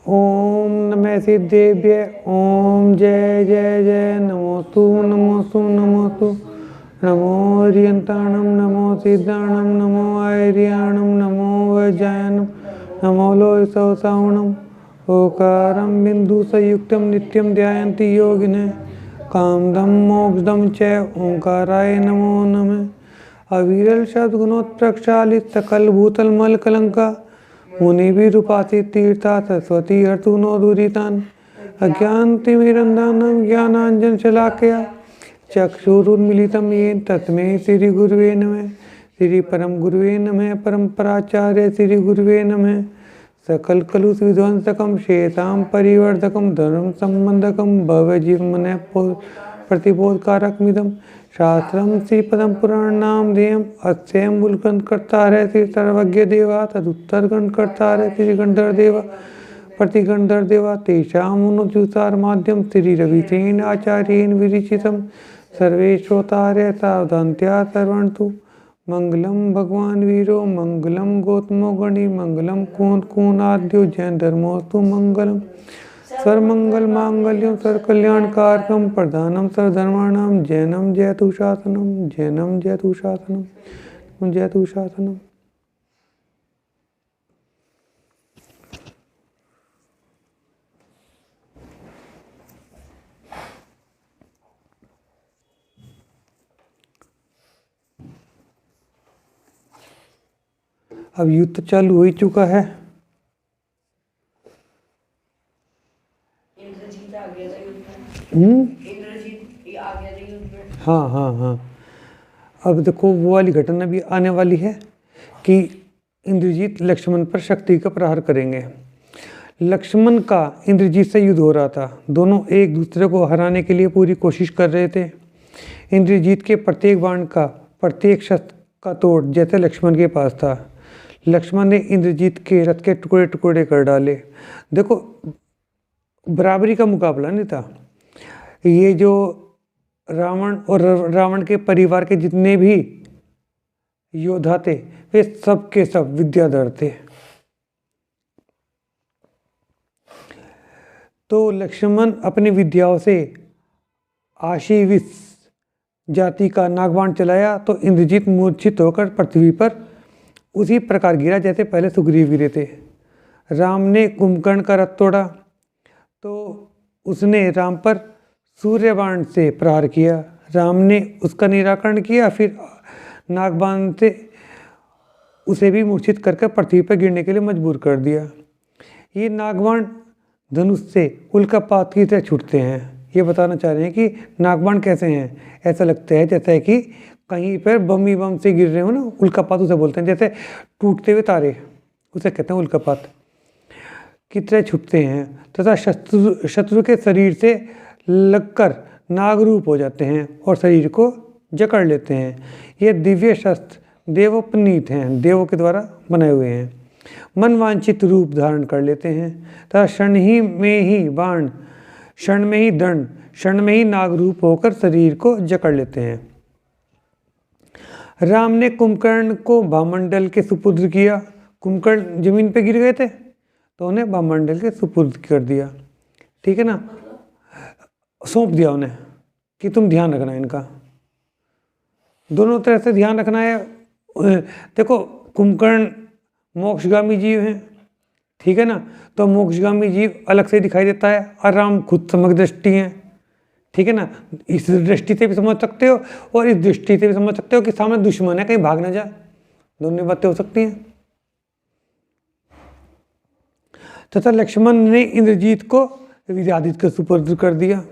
ओम नमः सिद्धेभ्य ओम जय जय जय नमोस्तु नमोस्तु नमोस्तु नमो रियंताणम नमो सिद्धाणम नमो आर्याणम नमो वज्रायणम नमो लोयसौसावणम ओकारं बिंदु संयुक्तम नित्यम ध्यायन्ति योगिनः कामदम मोक्षदम च ओंकाराय नमो नमः। अविरल सद्गुणोत्प्रक्षालित सकल भूतल मल कलंका मुनि भी रूपासी तीर्था सरस्वती हर्तु नो दूरितान अज्ञान तिमिरंधानम ज्ञानांजन शलाकया चक्षुरुन्मीलितं येन तस्मै श्री गुरुवे नमः। श्री परम गुरुवे नमः। परम्पराचार्य श्री गुरुवे नमः। सकल कलुष विध्वंसकम शेताम परिवर्धकम धर्म संबंधकम भव जीवन प्रतिबोधकारक मिदम शास्त्रम श्रीपदम पुराण नाम देयम अक्षयम बुलगंध करता है श्री सर्वज्ञ देवा तदुत्तर गण करता है श्री गंधर देवा प्रतिगंधर देवा तेषाम अनुचुसार माध्यम श्री रविसेन आचार्येण विरचितम सर्वे श्रोतार्य सावधान्त्या सर्वन्तु मंगलम भगवान वीरो मंगलम गौतमो गणी मंगलम कूनाद्यो जैन धर्मोस्तु मंगलम सर्वमंगल मांगल्यम सर्वकल्याणकारकम प्रधानम सर्वधर्माणाम जैनम जयतु शासनम जैनम जयतु शासनम जयतु शासनम। अब युद्ध चालू हो ही चुका है। हाँ। अब देखो वो वाली घटना भी आने वाली है कि इंद्रजीत लक्ष्मण पर शक्ति का प्रहार करेंगे। लक्ष्मण का इंद्रजीत से युद्ध हो रहा था। दोनों एक दूसरे को हराने के लिए पूरी कोशिश कर रहे थे। इंद्रजीत के प्रत्येक बाण का प्रत्येक शस्त्र का तोड़ जैसे लक्ष्मण के पास था। लक्ष्मण ने इंद्रजीत के रथ के टुकड़े टुकड़े कर डाले। देखो बराबरी का मुकाबला नहीं था। ये जो रावण और रावण के परिवार के जितने भी योद्धा थे वे सब के सब विद्याधर थे। तो लक्ष्मण अपनी विद्याओं से आशीविस जाति का नागबाण चलाया तो इंद्रजीत मूर्छित होकर पृथ्वी पर उसी प्रकार गिरा जैसे पहले सुग्रीव गिरे थे। राम ने कुंभकर्ण का रथ तोड़ा तो उसने राम पर सूर्यबाण से प्रहार किया। राम ने उसका निराकरण किया, फिर नागबाण से उसे भी मूर्छित करके पृथ्वी पर गिरने के लिए मजबूर कर दिया। ये नागबाण धनुष से उल्कापात की तरह छूटते हैं। ये बताना चाह रहे हैं कि नागबाण कैसे हैं। ऐसा लगता है जैसे कि कहीं पर बम ही बम से गिर रहे हो ना, उल्कापात उसे बोलते हैं। जैसे टूटते हुए तारे उसे कहते हैं उल्कापात की तरह छूटते हैं तथा शत्रु के शरीर से लगकर नागरूप हो जाते हैं और शरीर को जकड़ लेते हैं। ये दिव्य शस्त्र देवोपनीत हैं, देवों के द्वारा बनाए हुए हैं। मनवांछित रूप धारण कर लेते हैं तथा क्षण में ही बाण, क्षण में ही दंड, क्षण में ही नागरूप होकर शरीर को जकड़ लेते हैं। राम ने कुंभकर्ण को भामंडल के सुपुर्द किया। कुंभकर्ण जमीन पे गिर गए थे तो उन्हें भामंडल के सुपुर्द कर दिया। ठीक है ना, सौंप दिया उन्हें कि तुम ध्यान रखना इनका। दोनों तरह से ध्यान रखना है। देखो कुंभकर्ण मोक्षगामी जीव हैं, ठीक है ना, तो मोक्षगामी जीव अलग से दिखाई देता है और राम खुद समग्र दृष्टि हैं, ठीक है ना। इस दृष्टि से भी समझ सकते हो और इस दृष्टि से भी समझ सकते हो कि सामने दुश्मन है, कहीं भाग ना जाए। दोनों बातें हो सकती हैं। तथा लक्ष्मण ने इंद्रजीत को वीरादित्य के सुपुर्द कर दिया।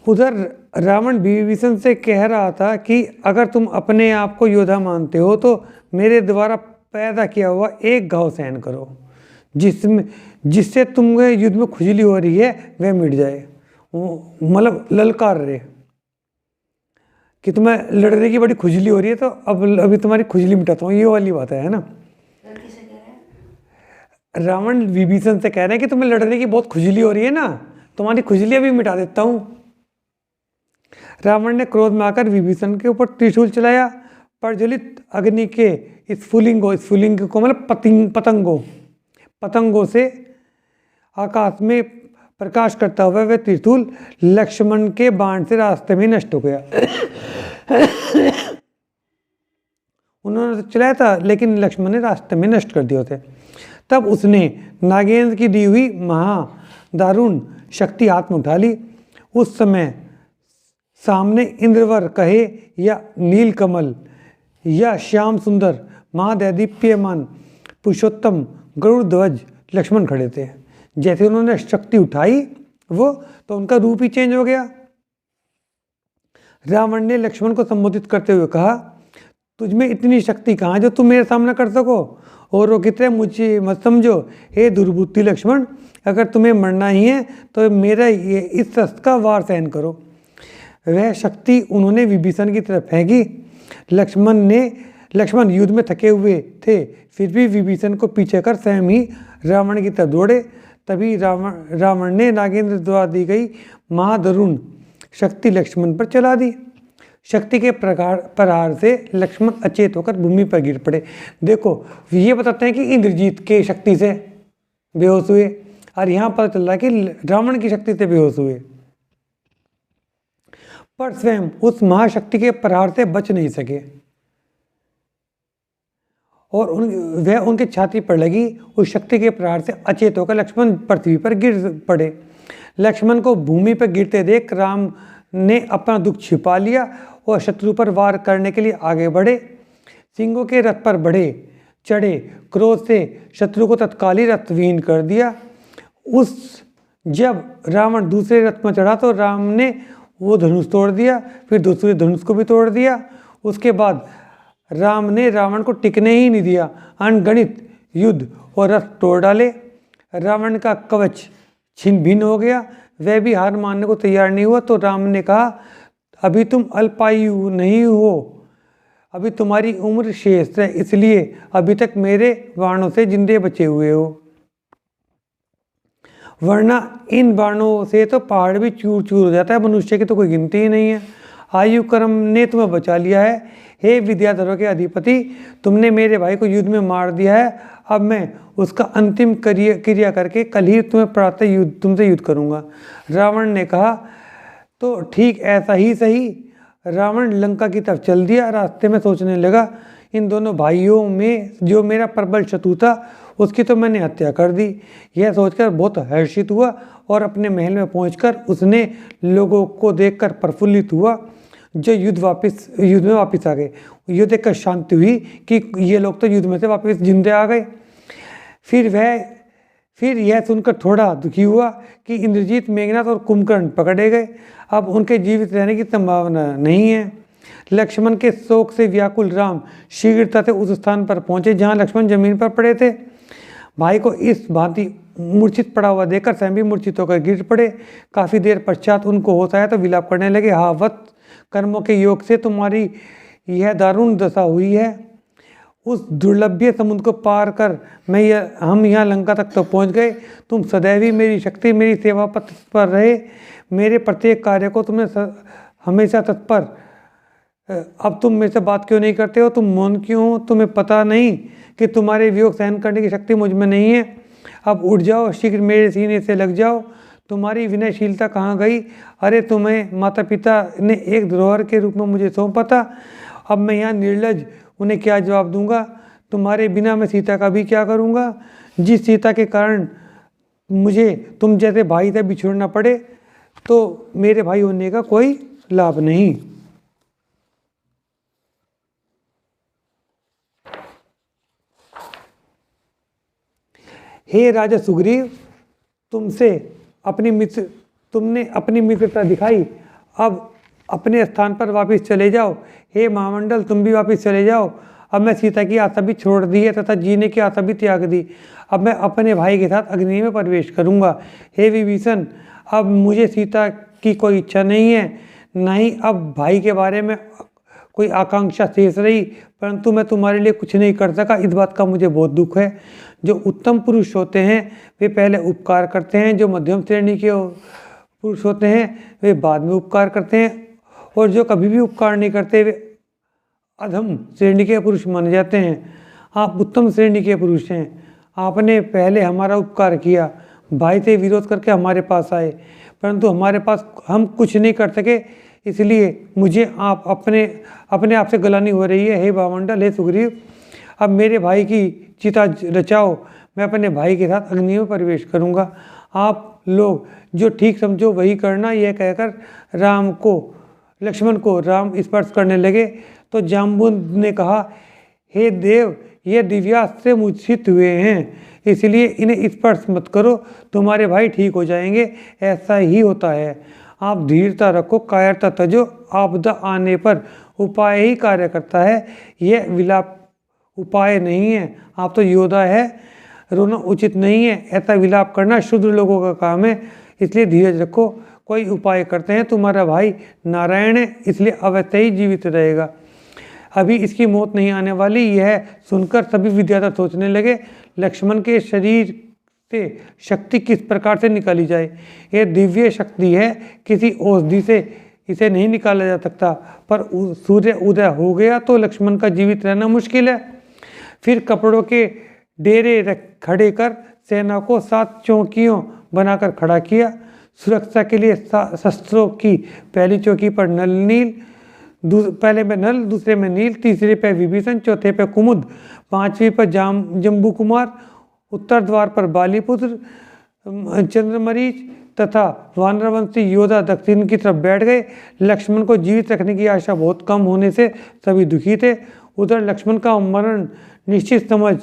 उधर रावण विभीषण से कह रहा था कि अगर तुम अपने आप को योद्धा मानते हो तो मेरे द्वारा पैदा किया हुआ एक घाव सहन करो, जिससे तुम्हें युद्ध में खुजली हो रही है वह मिट जाए। मतलब ललकार रहे कि तुम्हें लड़ने की बड़ी खुजली हो रही है तो अभी तुम्हारी खुजली मिटाता हूँ, ये वाली बात है ना। रावण विभीषण से कह रहे हैं कि तुम्हें लड़ने की बहुत खुजली हो रही है ना, तुम्हारी खुजली अभी मिटा देता हूँ। रावण ने क्रोध में आकर विभीषण के ऊपर त्रिशूल चलाया। प्रज्वलित अग्नि के स्फुलिंग को मतलब पतंगों पतंगों से आकाश में प्रकाश करता हुआ वह त्रिशूल लक्ष्मण के बाण से रास्ते में नष्ट हो गया। उन्होंने तो चलाया था, लेकिन लक्ष्मण ने रास्ते में नष्ट कर दिया उसे। तब उसने नागेंद्र की दी हुई महादारुण शक्ति हाथ में उठा ली। उस समय सामने इंद्रवर कहे या नीलकमल या श्याम सुंदर महादैदीप्यमान पुरुषोत्तम गरुड़ ध्वज लक्ष्मण खड़े थे। जैसे उन्होंने शक्ति उठाई वो, तो उनका रूप ही चेंज हो गया। रावण ने लक्ष्मण को संबोधित करते हुए कहा, तुझमें इतनी शक्ति कहाँ जो तुम मेरा सामना कर सको, और वो कितने मुझे मत समझो। हे दुर्बुद्धि लक्ष्मण, अगर तुम्हें मरना ही है तो मेरा ये इस शस्त्र का वार सहन करो। वह शक्ति उन्होंने विभीषण की तरफ फेंकी। लक्ष्मण युद्ध में थके हुए थे, फिर भी विभीषण को पीछे कर स्वयं ही रावण की तरफ दौड़े। तभी रावण ने नागेंद्र द्वारा दी गई महादारुण शक्ति लक्ष्मण पर चला दी। शक्ति के प्रहार से लक्ष्मण अचेत होकर भूमि पर गिर पड़े। देखो, ये बताते हैं कि इंद्रजीत के शक्ति से बेहोश हुए, और यहाँ पता चल रहा है कि रावण की शक्ति से बेहोश हुए, पर स्वयं उस महाशक्ति के प्रहार से बच नहीं सके और वह उनके छाती पर लगी उस शक्ति के प्रहार से अचेत होकर लक्ष्मण पृथ्वी पर गिर पड़े। लक्ष्मण को भूमि पर गिरते देख राम ने अपना दुख छिपा लिया और शत्रु पर वार करने के लिए आगे बढ़े। सिंहों के रथ पर चढ़े क्रोध से शत्रु को तत्काल ही रथविहीन कर दिया। जब रावण दूसरे रथ में चढ़ा तो राम ने वो धनुष तोड़ दिया, फिर दूसरे धनुष को भी तोड़ दिया। उसके बाद राम ने रावण को टिकने ही नहीं दिया, अनगणित युद्ध और रथ तोड़ डाले। रावण का कवच छिन्न भिन्न हो गया, वह भी हार मानने को तैयार नहीं हुआ। तो राम ने कहा, अभी तुम अल्पायु नहीं हो, अभी तुम्हारी उम्र शेष है, इसलिए अभी तक मेरे बाणों से जिंदे बचे हुए हो, वरना इन बाणों से तो पहाड़ भी चूर चूर हो जाता है, मनुष्य की तो कोई गिनती ही नहीं है। आयु कर्म ने तुम्हें बचा लिया है। हे विद्याधरों के अधिपति, तुमने मेरे भाई को युद्ध में मार दिया है। अब मैं उसका अंतिम क्रिया करके कल ही तुम्हें प्रातः तुमसे युद्ध करूंगा। रावण ने कहा, तो ठीक ऐसा ही सही। रावण लंका की तरफ चल दिया। रास्ते में सोचने लगा, इन दोनों भाइयों में जो मेरा प्रबल शत्रु था उसकी तो मैंने हत्या कर दी। यह सोचकर बहुत हर्षित हुआ और अपने महल में पहुंचकर उसने लोगों को देखकर प्रफुल्लित हुआ जो युद्ध में वापस आ गए। युद्ध देखकर शांति हुई कि ये लोग तो युद्ध में से वापस जिंदे आ गए। फिर यह सुनकर थोड़ा दुखी हुआ कि इंद्रजीत, मेघनाथ और कुंभकर्ण पकड़े गए। अब उनके जीवित रहने की संभावना नहीं है। लक्ष्मण के शोक से व्याकुल राम शीघ्रता से उस स्थान पर पहुंचे जहां लक्ष्मण जमीन पर पड़े थे। भाई को इस भांति मूर्छित पड़ा हुआ देखकर स्वयं भी मूर्छित होकर गिर पड़े। काफी देर पश्चात उनको होश आया तो विलाप करने लगे, हा वत्स, कर्मों के योग से तुम्हारी यह दारुण दशा हुई है। उस दुर्लभ्य समुद्र को पार कर हम यहाँ लंका तक तो पहुँच गए। तुम सदैव ही मेरी शक्ति, मेरी सेवा पर रहे। मेरे प्रत्येक कार्य को तुमने हमेशा तत्पर। अब तुम मेरे से बात क्यों नहीं करते हो? तुम मौन क्यों हो? तुम्हें पता नहीं कि तुम्हारे वियोग सहन करने की शक्ति मुझ में नहीं है? अब उठ जाओ, शीघ्र मेरे सीने से लग जाओ। तुम्हारी विनयशीलता कहाँ गई? अरे तुम्हें माता पिता ने एक धरोहर के रूप में मुझे सौंपा था, अब मैं यहाँ निर्लज उन्हें क्या जवाब दूंगा? तुम्हारे बिना मैं सीता का भी क्या करूँगा? जिस सीता के कारण मुझे तुम जैसे भाई से बिछुड़ना पड़े तो मेरे भाई होने का कोई लाभ नहीं। हे राजा सुग्रीव, तुमने अपनी मित्रता दिखाई, अब अपने स्थान पर वापस चले जाओ। हे महामंडल, तुम भी वापस चले जाओ। अब मैं सीता की आशा भी छोड़ दी है तथा जीने की आशा भी त्याग दी। अब मैं अपने भाई के साथ अग्नि में प्रवेश करूंगा। हे विभीषण, अब मुझे सीता की कोई इच्छा नहीं है, न ही अब भाई के बारे में कोई आकांक्षा शेष रही, परंतु मैं तुम्हारे लिए कुछ नहीं कर सका, इस बात का मुझे बहुत दुख है। जो उत्तम पुरुष होते हैं वे पहले उपकार करते हैं, जो मध्यम श्रेणी के पुरुष होते हैं वे बाद में उपकार करते हैं, और जो कभी भी उपकार नहीं करते वे अधम श्रेणी के पुरुष माने जाते हैं। आप उत्तम श्रेणी के पुरुष हैं, आपने पहले हमारा उपकार किया, भाई से विरोध करके हमारे पास आए, परंतु हमारे पास हम कुछ नहीं कर सके, इसलिए मुझे आप अपने आप से गलानी हो रही है। हे भामंडल, हे सुग्रीव, अब मेरे भाई की चिता रचाओ, मैं अपने भाई के साथ अग्नि में प्रवेश करूंगा। आप लोग जो ठीक समझो वही करना। यह कहकर लक्ष्मण को राम स्पर्श करने लगे तो जाम्बुन ने कहा, हे देव, ये दिव्यास्त्र से मूर्छित हुए हैं, इसलिए इन्हें स्पर्श मत करो, तुम्हारे भाई ठीक हो जाएंगे। ऐसा ही होता है। आप धीरता रखो, कायरता तजो, आपदा आने पर उपाय ही कार्य करता है, यह विलाप उपाय नहीं है। आप तो योद्धा है, रोना उचित नहीं है, ऐसा विलाप करना शूद्र लोगों का काम है, इसलिए धीरज रखो, कोई उपाय करते हैं। तुम्हारा भाई नारायण है, इसलिए अवश्य ही जीवित रहेगा, अभी इसकी मौत नहीं आने वाली। यह सुनकर सभी विद्याधर सोचने लगे, लक्ष्मण के शरीर से शक्ति किस प्रकार से निकाली जाए। यह दिव्य शक्ति है, किसी औषधि से इसे नहीं निकाला जा सकता, पर सूर्य उदय हो गया तो लक्ष्मण का जीवित रहना मुश्किल है। फिर कपड़ों के डेरे खड़े कर सेना को 7 चौकियों बनाकर खड़ा किया। सुरक्षा के लिए शस्त्रों की पहली चौकी पर पहले में नल, दूसरे में नील, तीसरे पे विभीषण, चौथे पे कुमुद, 5वीं पर जम्बू कुमार, उत्तर द्वार पर बालीपुत्र चंद्रमरीच तथा वानरवंशी योद्धा दक्षिण की तरफ बैठ गए। लक्ष्मण को जीवित रखने की आशा बहुत कम होने से सभी दुखी थे। उधर लक्ष्मण का मरण निश्चित समझ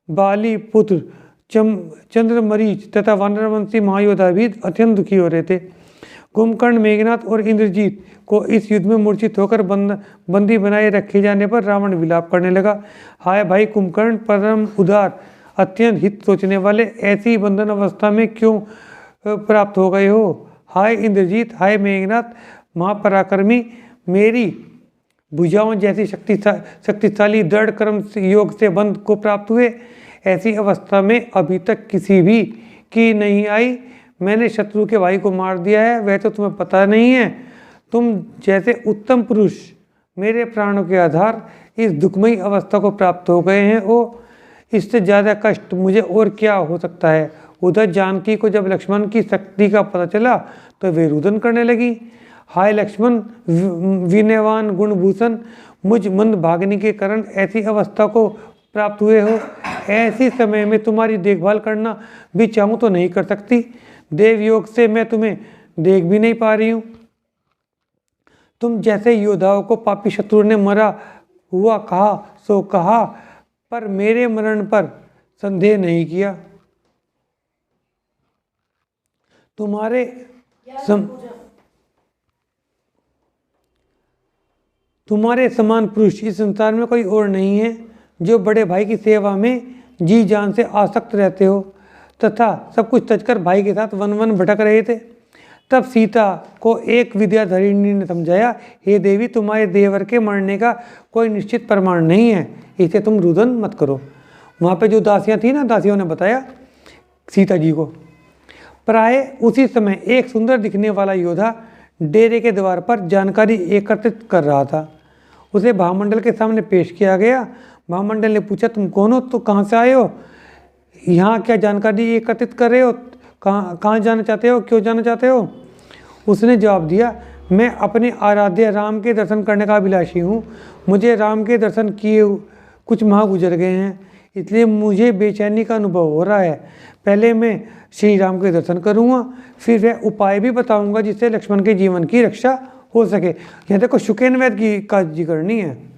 बालीपुत्र चंद्रमरीच तथा वानरवंशी महायोद्धा भी अत्यंत दुखी हो रहे थे। कुंभकर्ण, मेघनाथ और इंद्रजीत को इस युद्ध में मूर्छित होकर बंदी बनाए रखे जाने पर रावण विलाप करने लगा। हाय भाई कुंभकर्ण, परम उदार, अत्यंत हित सोचने वाले, ऐसी बंधन अवस्था में क्यों प्राप्त हो गए हो। हाय इंद्रजीत, हाय मेघनाथ, महापराक्रमी, मेरी भुजाओं जैसी शक्तिशाली दृढ़ कर्म योग से बंध को प्राप्त हुए, ऐसी अवस्था में अभी तक किसी भी की नहीं आई। मैंने शत्रु के भाई को मार दिया है, वह तो तुम्हें पता नहीं है। तुम जैसे उत्तम पुरुष मेरे प्राणों के आधार इस दुखमयी अवस्था को प्राप्त हो गए हैं। ओ, इससे ज़्यादा कष्ट मुझे और क्या हो सकता है। उधर जानकी को जब लक्ष्मण की शक्ति का पता चला तो वे रुदन करने लगी। हाय लक्ष्मण, विनयवान गुणभूषण, मुझ मंद भागने के कारण ऐसी अवस्था को प्राप्त हुए हो। ऐसी समय में तुम्हारी देखभाल करना भी चाहूँ तो नहीं कर सकती। देव योग से मैं तुम्हें देख भी नहीं पा रही हूँ। तुम जैसे योद्धाओं को पापी शत्रु ने मरा हुआ कहा सो कहा, पर मेरे मरण पर संदेह नहीं किया। तुम्हारे समान पुरुष इस संसार में कोई और नहीं है, जो बड़े भाई की सेवा में जी जान से आसक्त रहते हो तथा सब कुछ तजकर भाई के साथ वन वन भटक रहे थे। तब सीता को एक विद्याधरिणी ने समझाया, हे देवी, तुम्हारे देवर के मरने का कोई निश्चित प्रमाण नहीं है, इसे तुम रुदन मत करो। वहाँ पे जो दासियाँ थी ना, दासियों ने बताया सीता जी को। प्राय उसी समय एक सुंदर दिखने वाला योद्धा डेरे के द्वार पर जानकारी एकत्रित कर रहा था। उसे भामंडल के सामने पेश किया गया। भामंडल ने पूछा, तुम कौन हो, तो कहाँ से आए हो, यहाँ क्या जानकारी एकत्रित कर रहे हो, कहाँ जाना चाहते हो, क्यों जाना चाहते हो। उसने जवाब दिया, मैं अपने आराध्य राम के दर्शन करने का अभिलाषी हूँ। मुझे राम के दर्शन किए कुछ माह गुजर गए हैं, इसलिए मुझे बेचैनी का अनुभव हो रहा है। पहले मैं श्री राम के दर्शन करूँगा, फिर वह उपाय भी बताऊँगा जिससे लक्ष्मण के जीवन की रक्षा हो सके। यह देखो शुकेन वैद्य की काजी करनी है।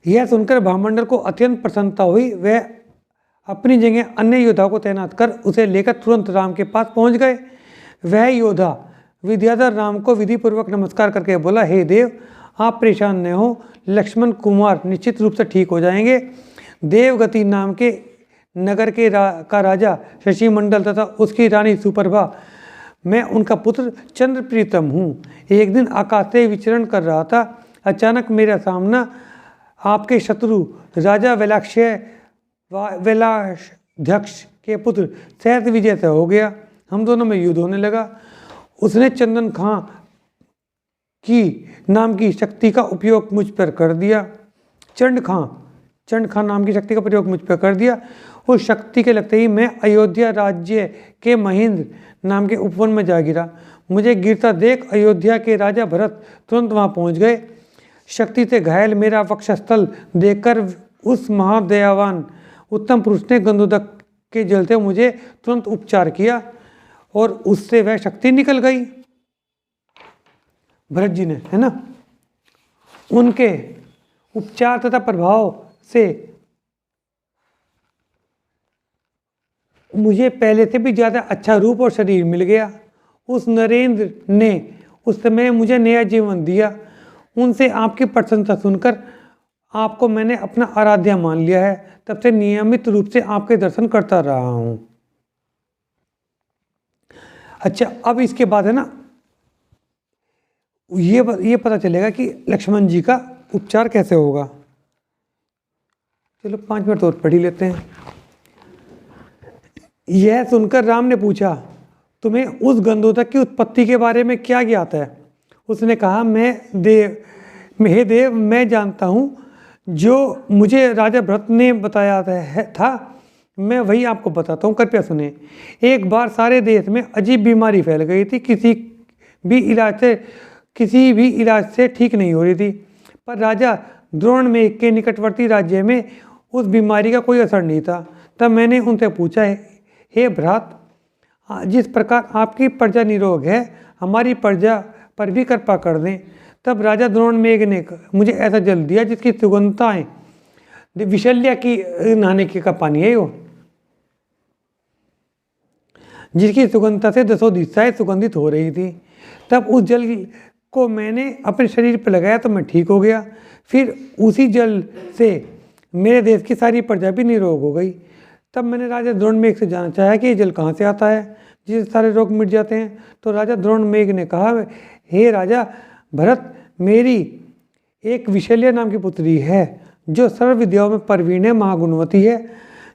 यह सुनकर भामंडल को अत्यंत प्रसन्नता हुई। वह अपनी जगह अन्य योद्धा को तैनात कर उसे लेकर तुरंत राम के पास पहुंच गए। वह योद्धा विद्याधर राम को विधिपूर्वक नमस्कार करके बोला, हे देव, आप परेशान न हो, लक्ष्मण कुमार निश्चित रूप से ठीक हो जाएंगे। देवगति नाम के नगर का राजा शशिमंडल तथा उसकी रानी सुप्रभा, मैं उनका पुत्र चंद्रप्रीतम हूँ। एक दिन आकाश से विचरण कर रहा था, अचानक मेरा सामना आपके शत्रु राजा वेलाध्यक्ष के पुत्र सहस विजय से हो गया। हम दोनों में युद्ध होने लगा। उसने चंदन खां की नाम की शक्ति का उपयोग मुझ पर कर दिया। चंड खां नाम की शक्ति का प्रयोग मुझ पर कर दिया। उस शक्ति के लगते ही मैं अयोध्या राज्य के महेंद्र नाम के उपवन में जा गिरा। मुझे गिरता देख अयोध्या के राजा भरत तुरंत वहां पहुंच गए। शक्ति से घायल मेरा वक्षस्थल देखकर उस महादयावान उत्तम पुरुष ने गंधोदक के जल से मुझे तुरंत उपचार किया और उससे वह शक्ति निकल गई। भरत जी ने, है ना, उनके उपचार तथा प्रभाव से मुझे पहले से भी ज़्यादा अच्छा रूप और शरीर मिल गया। उस नरेंद्र ने उस समय मुझे नया जीवन दिया। उनसे आपकी प्रशंसा सुनकर आपको मैंने अपना आराध्य मान लिया है। तब से नियमित रूप से आपके दर्शन करता रहा हूं। अच्छा, अब इसके बाद है ना, ये पता चलेगा कि लक्ष्मण जी का उपचार कैसे होगा। चलो 5 मिनट और पढ़ ही लेते हैं। यह सुनकर राम ने पूछा, तुम्हें उस गंधोदक की उत्पत्ति के बारे में क्या ज्ञात है? उसने कहा, हे देव, मैं जानता हूँ जो मुझे राजा भरत ने बताया था, मैं वही आपको बताता हूँ, कृपया सुने। एक बार सारे देश में अजीब बीमारी फैल गई थी। किसी भी इलाज से ठीक नहीं हो रही थी, पर राजा द्रोण में के निकटवर्ती राज्य में उस बीमारी का कोई असर नहीं था। तब मैंने उनसे पूछा, हे भ्रात, जिस प्रकार आपकी प्रजा निरोग है, हमारी प्रजा पर भी कृपा कर दें। तब राजा द्रोण मेघ ने मुझे ऐसा जल दिया जिसकी सुगंधताएं विशल्या की नहाने का पानी है वो, जिसकी सुगंधता से 10 दिशाएं सुगंधित हो रही थी। तब उस जल को मैंने अपने शरीर पर लगाया तो मैं ठीक हो गया। फिर उसी जल से मेरे देश की सारी प्रजा भी निरोग हो गई। तब मैंने राजा द्रोणमेघ से जानना चाहा कि ये जल कहाँ से आता है जिससे सारे रोग मिट जाते हैं। तो राजा द्रोणमेघ ने कहा, हे राजा भरत, मेरी एक विशल्या नाम की पुत्री है जो सर्व विद्याओं में प्रवीण है, महागुणवती है।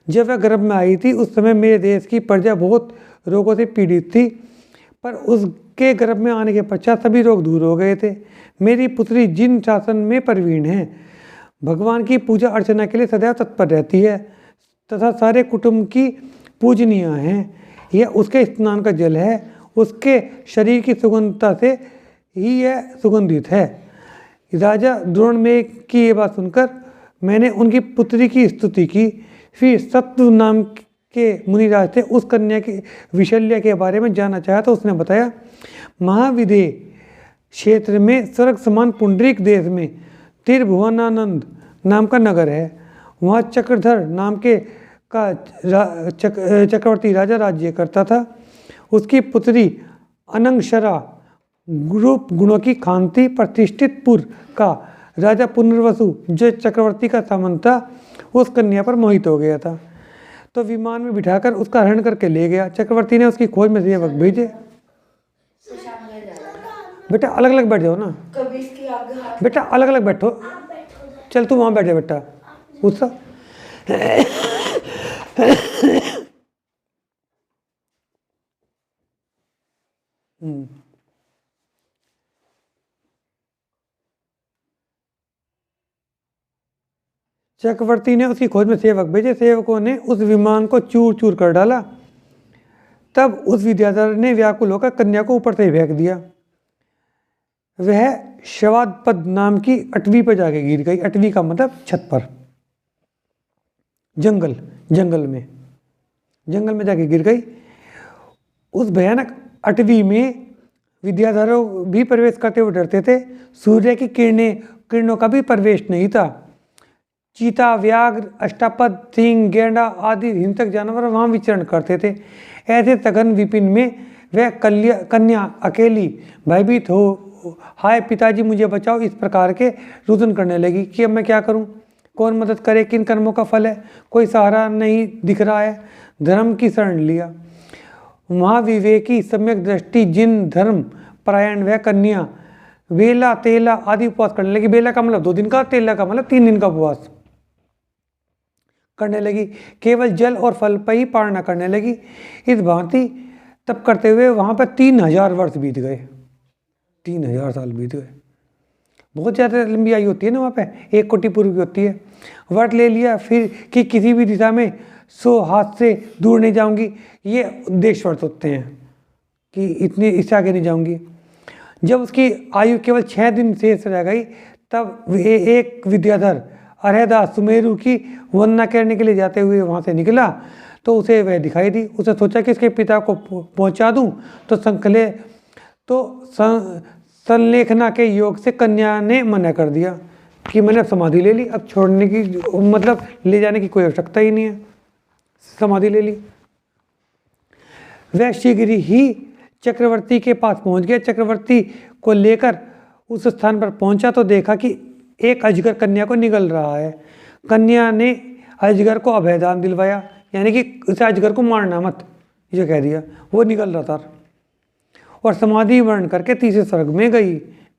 जब वह गर्भ में आई थी उस समय मेरे देश की प्रजा बहुत रोगों से पीड़ित थी, पर उसके गर्भ में आने के पश्चात सभी रोग दूर हो गए थे। मेरी पुत्री जिन शासन में प्रवीण है, भगवान की पूजा अर्चना के लिए सदैव तत्पर रहती है तथा सारे कुटुंब की पूजनीय है। यह उसके स्नान का जल है, उसके शरीर की सुगंधता से ही यह सुगंधित है। राजा द्रोणमेघ की ये बात सुनकर मैंने उनकी पुत्री की स्तुति की। फिर सत्व नाम के मुनिराज थे, उस कन्या की विशल्या के बारे में जानना चाहा तो उसने बताया, महाविदेह क्षेत्र में स्वर्ग समान पुंडरीक देश में त्रिभुवनानंद नाम का नगर है। वहाँ चक्रधर नाम के चक्रवर्ती राजा राज्य करता था। उसकी पुत्री अनंगशरा रूप गुणों की खांति प्रतिष्ठित पुर का राजा पुनर्वसु जो चक्रवर्ती का सामंत था, उस कन्या पर मोहित हो गया था, तो विमान में बिठाकर उसका हरण करके ले गया। चक्रवर्ती ने उसकी खोज में सेवक भेजे। बेटा अलग अलग बैठ जाओ ना, बेटा अलग अलग बैठो, चल तू वहां बैठ जा बेटा, उसका चक्रवर्ती ने उसकी खोज में सेवक भेजे। सेवकों ने उस विमान को चूर चूर कर डाला। तब उस विद्याधर ने व्याकुल होकर कन्या को ऊपर से फेंक दिया। वह शवादपद नाम की अटवी पर जाके गिर गई। अटवी का मतलब छत पर, जंगल में जाके गिर गई। उस भयानक अटवी में विद्याधरों भी प्रवेश करते हुए डरते थे। सूर्य की किरणों का भी प्रवेश नहीं था। चीता, व्याघ्र, अष्टापद, सिंह, गेंडा आदि हिंसक जानवर वहाँ विचरण करते थे। ऐसे सघन विपिन में वह कन्या अकेली भयभीत हो, हाय पिताजी मुझे बचाओ, इस प्रकार के रुदन करने लगी कि अब मैं क्या करूं, कौन मदद करे, किन कर्मों का फल है, कोई सहारा नहीं दिख रहा है। धर्म की शरण लिया। वहाँ विवेकी सम्यक दृष्टि जिन धर्म परायण वह कन्या बेला तेला आदि उपवास करने लगी। बेला का मतलब 2 दिन का, तेला का मतलब 3 दिन का उपवास करने लगी। केवल जल और फल पर ही पारणा करने लगी। इस भांति तब करते हुए वहाँ पर 3000 वर्ष बीत गए, 3000 साल बीत गए। बहुत ज़्यादा लंबी आयु होती है ना वहाँ पे, 1 कोटि पूर्व की होती है। व्रत ले लिया फिर कि किसी भी दिशा में 100 हाथ से दूर नहीं जाऊंगी, ये उद्देश्य व्रत होते हैं कि इतनी इससे आगे नहीं जाऊंगी। जब उसकी आयु केवल 6 दिन शेष रह गई तब एक विद्याधर अरहदास सुमेरु की वंदना करने के लिए जाते हुए वहाँ से निकला तो उसे वह दिखाई दी। उसने सोचा कि इसके पिता को पहुँचा दूँ, तो संलेखना के योग से कन्या ने मना कर दिया कि मैंने अब समाधि ले ली, अब छोड़ने की मतलब ले जाने की कोई आवश्यकता ही नहीं है, समाधि ले ली। वह शीघ्र ही चक्रवर्ती के पास पहुंच गया। चक्रवर्ती को लेकर उस स्थान पर पहुंचा तो देखा कि एक अजगर कन्या को निगल रहा है। कन्या ने अजगर को अभयदान दिलवाया, यानी कि उसे अजगर को मारना मत, ये कह दिया। वो निगल रहा था और समाधि वर्ण करके तीसरे स्वर्ग में गई।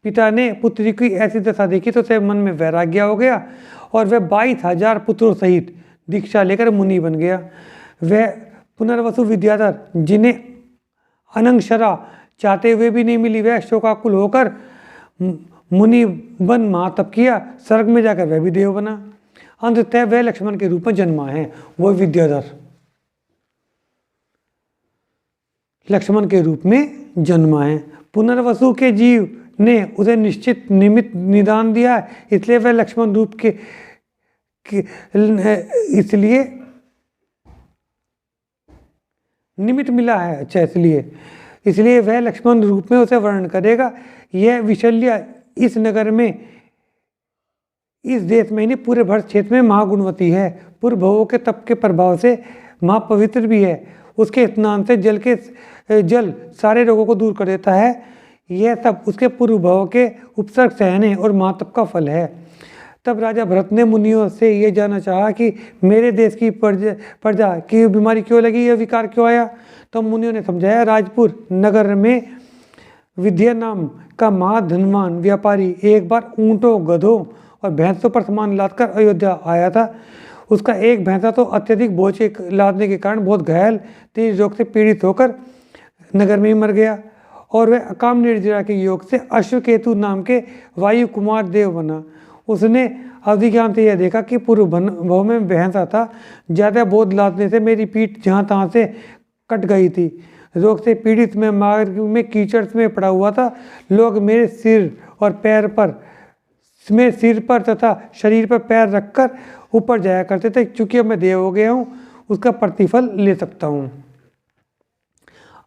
पिता ने पुत्री की ऐसी दशा देखी तो उसे मन में वैराग्य हो गया और वह 22,000 पुत्रों सहित दीक्षा लेकर मुनि बन गया। वह पुनर्वसु विद्याधर, जिन्हें अनंगशरा चाहते हुए भी नहीं मिली, वह शोकाकुल होकर मुनि बन महातप किया। स्वर्ग में जाकर वह भी देव बना। अंततः वह लक्ष्मण के रूप में जन्मा है। वह विद्याधर लक्ष्मण के रूप में जन्मा है। पुनर्वसु के जीव ने उसे निश्चित निमित्त निदान दिया है, इसलिए वह लक्ष्मण रूप के इसलिए निमित्त मिला है। अच्छा, इसलिए वह लक्ष्मण रूप में उसे वर्णन करेगा। यह विशल्य इस नगर में, इस देश में नहीं, पूरे भरत क्षेत्र में महागुणवती है। पूर्व भवों के तप के प्रभाव से महापवित्र भी है। उसके स्नान से जल सारे रोगों को दूर कर देता है। यह सब उसके पूर्व भव के उपसर्ग सहने और महातप का फल है। तब राजा भरत ने मुनियों से यह जानना चाहा कि मेरे देश की प्रजा की बीमारी क्यों लगी, यह विकार क्यों आया। तो मुनियों ने समझाया, राजपुर नगर में विद्या नाम का महाधनवान व्यापारी एक बार ऊँटों, गधों और भैंसों पर सामान लादकर अयोध्या आया था। उसका एक भैंसा तो अत्यधिक बोझ लादने के कारण बहुत घायल तेज रोग से पीड़ित होकर नगर में ही मर गया और वह अकाम निर्जरा के योग से अश्वकेतु नाम के वायु कुमार देव बना। उसने अवधि ज्ञान से यह देखा कि पूर्व भव में भैंसा था, ज़्यादा बोझ लादने से मेरी पीठ जहाँ तहाँ से कट गई थी। रोग से पीड़ित मैं मार्ग में कीचड़ में पड़ा हुआ था। लोग मेरे सिर पर तथा शरीर पर पैर रखकर ऊपर जाया करते थे। चूंकि अब मैं देव हो गया हूँ, उसका प्रतिफल ले सकता हूँ।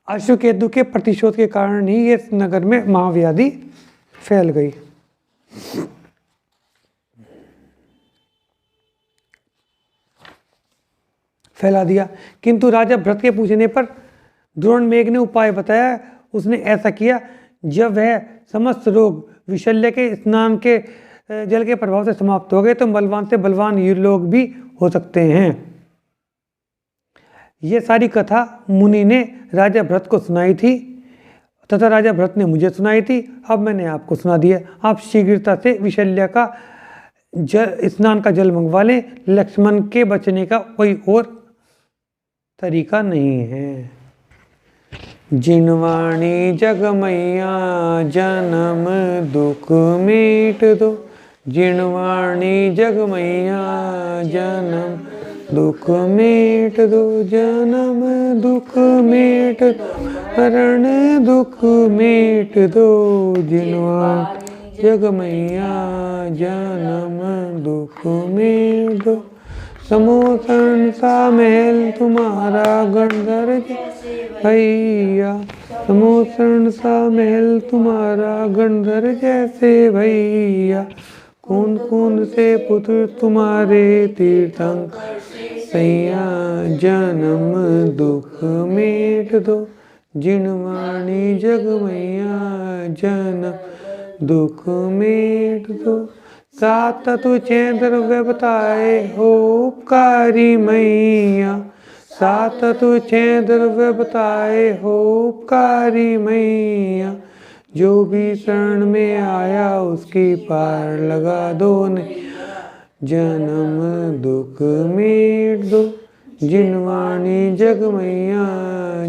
अश्वकेतु के प्रतिशोध के कारण ही इस नगर में महाव्याधि फैल गई। फैला दिया। किंतु राजा भरत के पूछने पर द्रोण मेघ ने उपाय बताया। उसने ऐसा किया, जब वह समस्त रोग विशल्य के स्नान के जल के प्रभाव से समाप्त हो गए तो बलवान से बलवान ये लोग भी हो सकते हैं। ये सारी कथा मुनि ने राजा भरत को सुनाई थी तथा राजा भरत ने मुझे सुनाई थी। अब मैंने आपको सुना दिया। आप शीघ्रता से विशल्य का स्नान का जल मंगवा लें। लक्ष्मण के बचने का कोई और तरीका नहीं है। जिनवाणी जगमैया जन्म दुख मीट दो। जिनवाणी जगमैया जन्म दुख मीट दो। जन्म दुख मीट दो, मरण दुख मीट दो। जिनवाणी जगमैया जन्म दुख मीट दो। समोसन सा महल तुम्हारा गणधर जैसे भैया। समोसन सा महल तुम्हारा गणधर जैसे भैया। कौन कौन से पुत्र तुम्हारे तीर्थंकर सैया। जन्म दुख मीट दो। जिनवाणी जगमैया जन्म दुख मीट दो। सात तुझे द्रव्य बताए हो उपकारी मैया। सात तुझे द्रव्य बताए हो उपकारी मैया। जो भी शरण में आया उसकी पार लगा दो नैया। जन्म दुख मीट दो। जिनवाणी जगमैया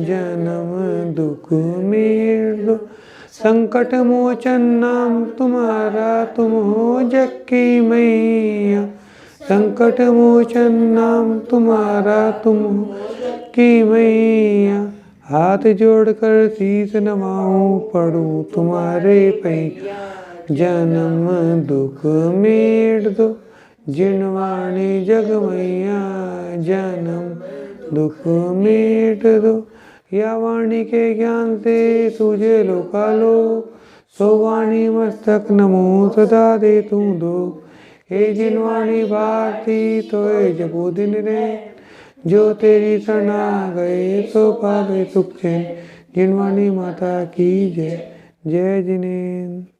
जन्म दुख मीट दो। संकट मोचन नाम तुम्हारा, तुम हो जग की मैया। संकट मोचन नाम तुम्हारा, तुम हो जग की मैया। हाथ जोड़कर शीस नवाऊं, पढ़ूं तुम्हारे पैया। जन्म दुख मेट दो, जिनवाणी जग मैया। जन्म दुख मेट दो, या वाणी के ज्ञान से सूझे लोकालो। सो वाणी मस्तक नमो सदा दे तू दो। हे जिनवाणी भारती तोय जपो दिन रे। जो तेरी शरणा गए सो पावे सुख चैन। जिनवाणी माता की जय। जय जिनेन्द्र।